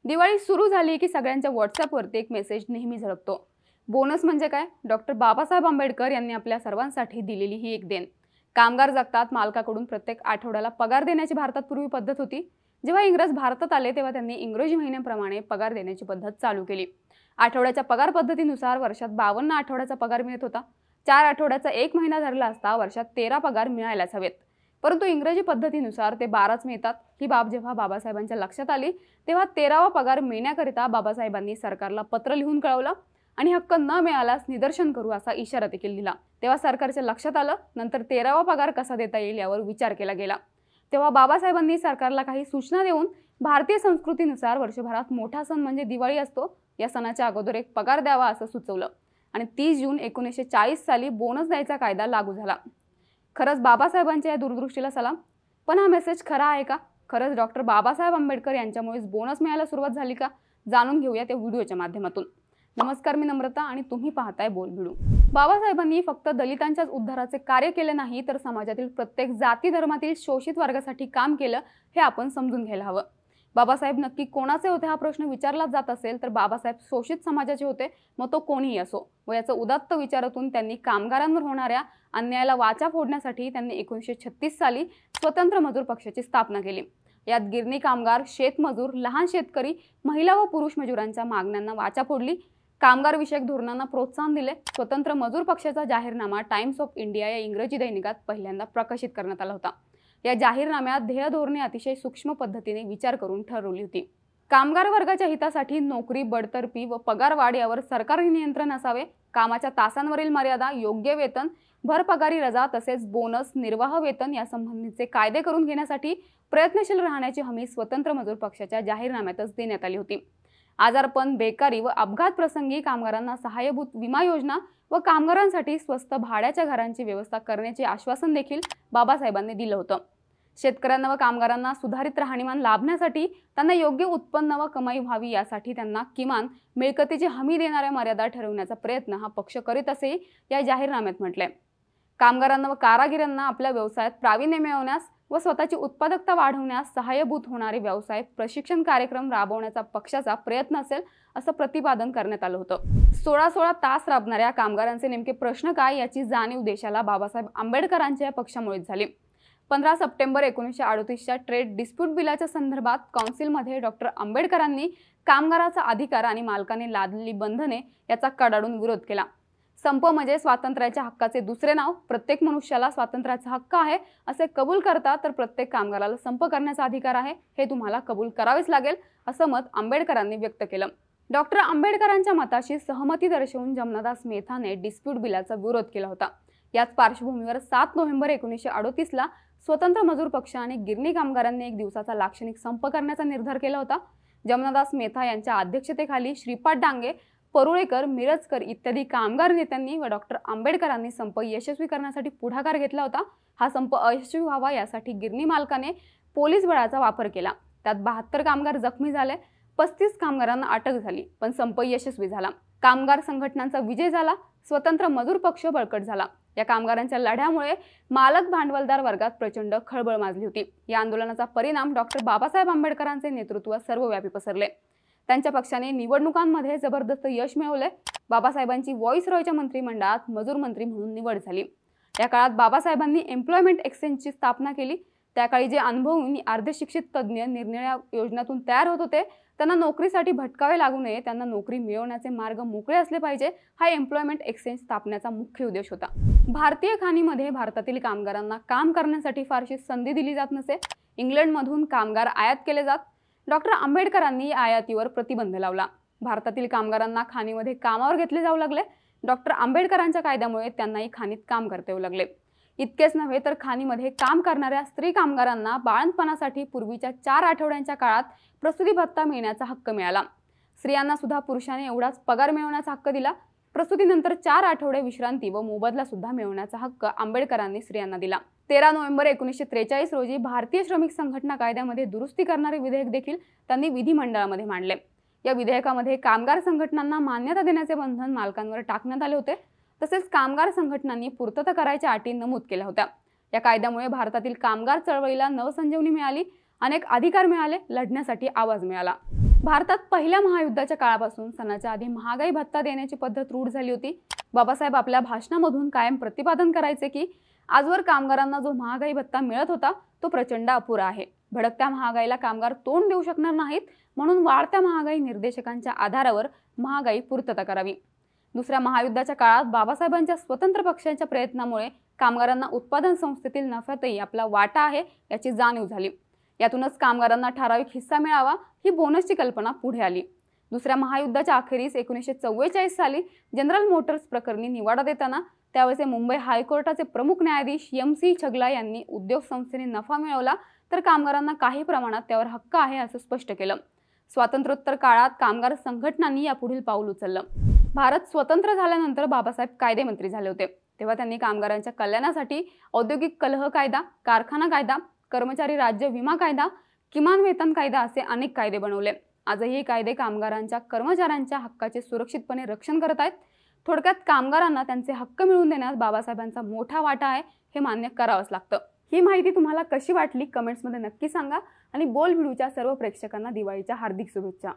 दिवाळी सुरू झाली की सगळ्यांच्या व्हॉट्सअपवरती एक मेसेज नेहमी झळकतो. बोनस म्हणजे काय? डॉक्टर बाबासाहेब आंबेडकर यांनी आपल्या सर्वांसाठी दिलेली ही एक देण. कामगार जगतात, मालकाकडून प्रत्येक आठवड्याला पगार देण्याची भारतात पूर्वी पद्धत होती. जेव्हा इंग्रज भारतात आले तेव्हा त्यांनी इंग्रजी महिन्याप्रमाणे पगार देण्याची पद्धत चालू केली. आठवड्याच्या पगार पद्धतीनुसार वर्षात 52 आठवड्याचा पगार मिळत होता. 4 आठवड्याचा एक महिना धरला असता वर्षात 13 पगार मिळायलाच हवेत. परंतु इंग्रजी पद्धतीनुसार ते 12च मिळतात. ही बाब जेव्हा बाबासाहेबांच्या लक्षात आली तेव्हा 13वा पगार मिळण्याकरिता बाबासाहेबांनी सरकारला पत्र लिहून कळवलं आणि हक्क न मिळाल्यास निदर्शन करू असा इशारा देखील दिला. तेव्हा सरकारच्या लक्षात आलं. नंतर 13वा पगार कसा देता येईल यावर विचार केला गेला. तेव्हा बाबासाहेबांनी सरकारला काही सूचना देऊन भारतीय संस्कृतीनुसार वर्षभरात मोठा सण म्हणजे दिवाळी असतो, या सणाच्या अगोदर एक पगार द्यावा असं सुचवलं आणि 30 जून 1940 साली बोनस द्यायचा कायदा लागू झाला. खरंच बाबासाहेबांच्या या दूरदृष्टीला सलाम. पण हा मेसेज खरा आहे का? खरंच डॉक्टर बाबासाहेब आंबेडकर यांच्यामुळेच बोनस मिळायला सुरुवात झाली का? जाणून घेऊया त्या व्हिडिओच्या माध्यमातून. नमस्कार, मी नम्रता आणि तुम्ही पाहताय बोलबिडू. बाबासाहेबांनी फक्त दलितांच्याच उद्धाराचे कार्य केले नाही, तर समाजातील प्रत्येक जाती धर्मातील शोषित वर्गासाठी काम केलं, हे आपण समजून घ्यायला हवं. बाबासाहेब नक्की कोणाचे होते हा प्रश्न विचारला जात असेल तर बाबासाहेब शोषित समाजाचे होते, मग तो कोणीही असो. व याचं उदात्त विचारातून त्यांनी कामगारांवर होणाऱ्या अन्यायाला वाचा फोडण्यासाठी त्यांनी 1936 साली स्वतंत्र मजूर पक्षाची स्थापना केली. यात गिरणी कामगार, शेतमजूर, लहान शेतकरी, महिला व पुरुष मजुरांच्या मागण्यांना वाचा फोडली. कामगार विषयक धोरणांना प्रोत्साहन दिले. स्वतंत्र मजूर पक्षाचा जाहीरनामा टाइम्स ऑफ इंडिया या इंग्रजी दैनिकात पहिल्यांदा प्रकाशित करण्यात आला होता. या जाहीरनाम्यात ध्येय धोरणे अतिशय सूक्ष्म पद्धतीने विचार करून ठरवली होती. कामगार वर्गाच्या हितासाठी नोकरी, बढतर्फी व पगारवाढ यावर सरकारी नियंत्रण असावे. कामाच्या तासांवरील मर्यादा, योग्य वेतन, भरपगारी रजा तसेच बोनस, निर्वाह वेतन यासंबंधीचे कायदे करून घेण्यासाठी प्रयत्नशील राहण्याची हमी स्वतंत्र मजूर पक्षाच्या जाहीरनाम्यातच देण्यात आली होती. आजारपण, बेकारी व अपघात प्रसंगी कामगारांना सहाय्यभूत विमा योजना व कामगारांसाठी स्वस्त भाड्याच्या घरांची व्यवस्था करण्याचे आश्वासन देखील बाबासाहेबांनी दिलं होतं. शेतकऱ्यांना व कामगारांना सुधारित राहणीमान लाभण्यासाठी, त्यांना योग्य उत्पन्न व कमाई व्हावी यासाठी त्यांना किमान मिळकतीची हमी देणाऱ्या मर्यादा ठरवण्याचा प्रयत्न हा पक्ष करीत असे या जाहीरनाम्यात म्हटलंय. कामगारांना व कारागिरांना आपल्या व्यवसायात प्रावीण्य मिळवण्यास व स्वतःची उत्पादकता वाढवण्यास सहाय्यभूत होणारे व्यवसाय प्रशिक्षण कार्यक्रम राबवण्याचा पक्षाचा प्रयत्न असेल असं प्रतिपादन करण्यात आलं होतं. 16 तास राबणाऱ्या कामगारांचे नेमके प्रश्न काय याची जाणीव देशाला बाबासाहेब आंबेडकरांच्या या पक्षामुळेच झाली. 15 सप्टेंबर 1938च्या ट्रेड डिस्प्यूट बिलाच्या संदर्भात काउन्सिलमध्ये डॉक्टर आंबेडकरांनी कामगाराचा अधिकार आणि मालकाने लादलेली बंधने याचा कडाडून विरोध केला. संप म्हणजे स्वातंत्र्याच्या हक्काचे दुसरे नाव. प्रत्येक मनुष्याला स्वातंत्र्याचा हक्क आहे असे कबूल करता तर प्रत्येक कामगाराला संप करण्याचा अधिकार आहे, हे तुम्हाला कबूल करावेच लागेल असं मत आंबेडकरांनी व्यक्त केलं. डॉक्टर आंबेडकरांच्या मताशी सहमती दर्शवून जमनादास मेहताने डिस्प्यूट बिलाचा विरोध केला होता. याच पार्श्वभूमीवर 7 नोव्हेंबर 1938ला स्वतंत्र मजूर पक्ष आणि गिरणी कामगारांनी एक दिवसाचा लाक्षणिक संप करण्याचा निर्धार केला होता. जमनादास मेहता यांच्या अध्यक्षतेखाली श्रीपाद डांगे, परुळेकर, मिरजकर इत्यादी कामगार नेत्यांनी व डॉक्टर आंबेडकरांनी संप यशस्वी करण्यासाठी पुढाकार घेतला होता. हा संप अयशस्वी व्हावा यासाठी गिरणी मालकाने पोलीस बळाचा वापर केला. त्यात 72 कामगार जखमी झाले, 35 कामगारांना अटक झाली, पण संप यशस्वी झाला. कामगार संघटनांचा विजय झाला. स्वतंत्र मजूर पक्ष बळकट झाला. या कामगारांच्या लढ्यामुळे मालक भांडवलदार वर्गात प्रचंड खळबळ माजली होती. या आंदोलनाचा परिणाम डॉक्टर बाबासाहेब आंबेडकरांचे नेतृत्व सर्वव्यापी पसरले. त्यांच्या पक्षाने निवडणुकांमध्ये जबरदस्त यश मिळवले. बाबासाहेबांची व्हॉइसरॉयच्या मंत्रिमंडळात मजूर मंत्री म्हणून निवड झाली. या काळात बाबासाहेबांनी एम्प्लॉयमेंट एक्सचेंजची स्थापना केली. त्याकाळी जे अनुभवी अर्धशिक्षित तज्ज्ञ निरनिराळ्या योजनातून तयार होत होते, त्यांना नोकरीसाठी भटकावे लागू नये, त्यांना नोकरी मिळवण्याचे मार्ग मोकळे असले पाहिजे, हा एम्प्लॉयमेंट एक्सचेंज स्थापनेचा मुख्य उद्देश होता. भारतीय खाणीमध्ये भारतातील कामगारांना काम करण्यासाठी फारशी संधी दिली जात नसे. इंग्लंडमधून कामगार आयात केले जात. डॉक्टर आंबेडकरांनी आयातीवर प्रतिबंध लावला. भारतातील कामगारांना खाणीमध्ये कामावर घेतले जाऊ लागले. डॉक्टर आंबेडकरांच्या कायद्यामुळे त्यांनाही खाणीत काम करता येऊ लागले. इतकेच नव्हे तर खाणीमध्ये काम करणाऱ्या स्त्री कामगारांना बाळंतपणासाठी पूर्वीच्या 4 आठवड्यांच्या काळात प्रसूती भत्ता मिळण्याचा हक्क मिळाला. स्त्रियांना सुद्धा पुरुषाने एवढाच पगार मिळवण्याचा हक्क दिला. प्रसूतीनंतर 4 आठवडे विश्रांती व मोबदला सुद्धा मिळवण्याचा हक्क आंबेडकरांनी स्त्रियांना दिला. 13 नोव्हेंबर 1943 रोजी भारतीय श्रमिक संघटना कायद्यामध्ये दुरुस्ती करणारे विधेयक देखील त्यांनी विधिमंडळामध्ये मांडले. या विधेयकामध्ये कामगार संघटनांना मान्यता देण्याचे बंधन मालकांवर टाकण्यात आले होते. तसेच कामगार संघटनांनी पूर्तता करायच्या अटी नमूद केल्या होत्या. या कायद्यामुळे भारतातील कामगार चळवळीला नवसंजीवनी मिळाली. अनेक अधिकार मिळाले. लढण्यासाठी आवाज मिळाला. भारतात पहिल्या महायुद्धाच्या काळापासून सणाच्या आधी महागाई भत्ता देण्याची पद्धत रूढ झाली होती. बाबासाहेब आपल्या भाषणामधून कायम प्रतिपादन करायचे की आजवर कामगारांना जो महागाई भत्ता मिळत होता तो प्रचंड अपुरा आहे. भडकत्या महागाईला कामगार तोंड देऊ शकणार नाहीत, म्हणून वाढत्या महागाई निर्देशकांच्या आधारावर महागाई पूर्तता करावी. दुसऱ्या महायुद्धाच्या काळात बाबासाहेबांच्या स्वतंत्र पक्षाच्या प्रयत्नामुळे कामगारांना उत्पादन संस्थेतील नफ्यातही आपला वाटा आहे याची जाणीव झाली. यातूनच कामगारांना ठराविक हिस्सा मिळावा ही बोनसची कल्पना पुढे आली. दुसऱ्या महायुद्धाच्या अखेरीस 1944 साली जनरल मोटर्स प्रकरणी निवाडा देताना त्यावेळेचे मुंबई हायकोर्टाचे प्रमुख न्यायाधीश MC छगला यांनी उद्योग संस्थेने नफा मिळवला तर कामगारांना काही प्रमाणात त्यावर हक्क आहे असं स्पष्ट केलं. स्वातंत्र्योत्तर काळात कामगार संघटनांनी यापुढील पाऊल उचललं. भारत स्वतंत्र झाल्यानंतर बाबासाहेब कायदेमंत्री झाले होते. तेव्हा त्यांनी कामगारांच्या कल्याणासाठी औद्योगिक कलह कायदा, कारखाना कायदा, कर्मचारी राज्य विमा कायदा, किमान वेतन कायदा असे अनेक कायदे बनवले. आजही हे कायदे कामगारांच्या कर्मचाऱ्यांच्या हक्काचे सुरक्षितपणे रक्षण करत आहेत. थोडक्यात कामगारांना त्यांचे हक्क मिळवून देण्यात बाबासाहेबांचा मोठा वाटा आहे हे मान्य करावंच लागतं. ही माहिती तुम्हाला कशी वाटली कमेंट्समध्ये नक्की सांगा आणि बोल व्हिडिओच्या सर्व प्रेक्षकांना दिवाळीच्या हार्दिक शुभेच्छा.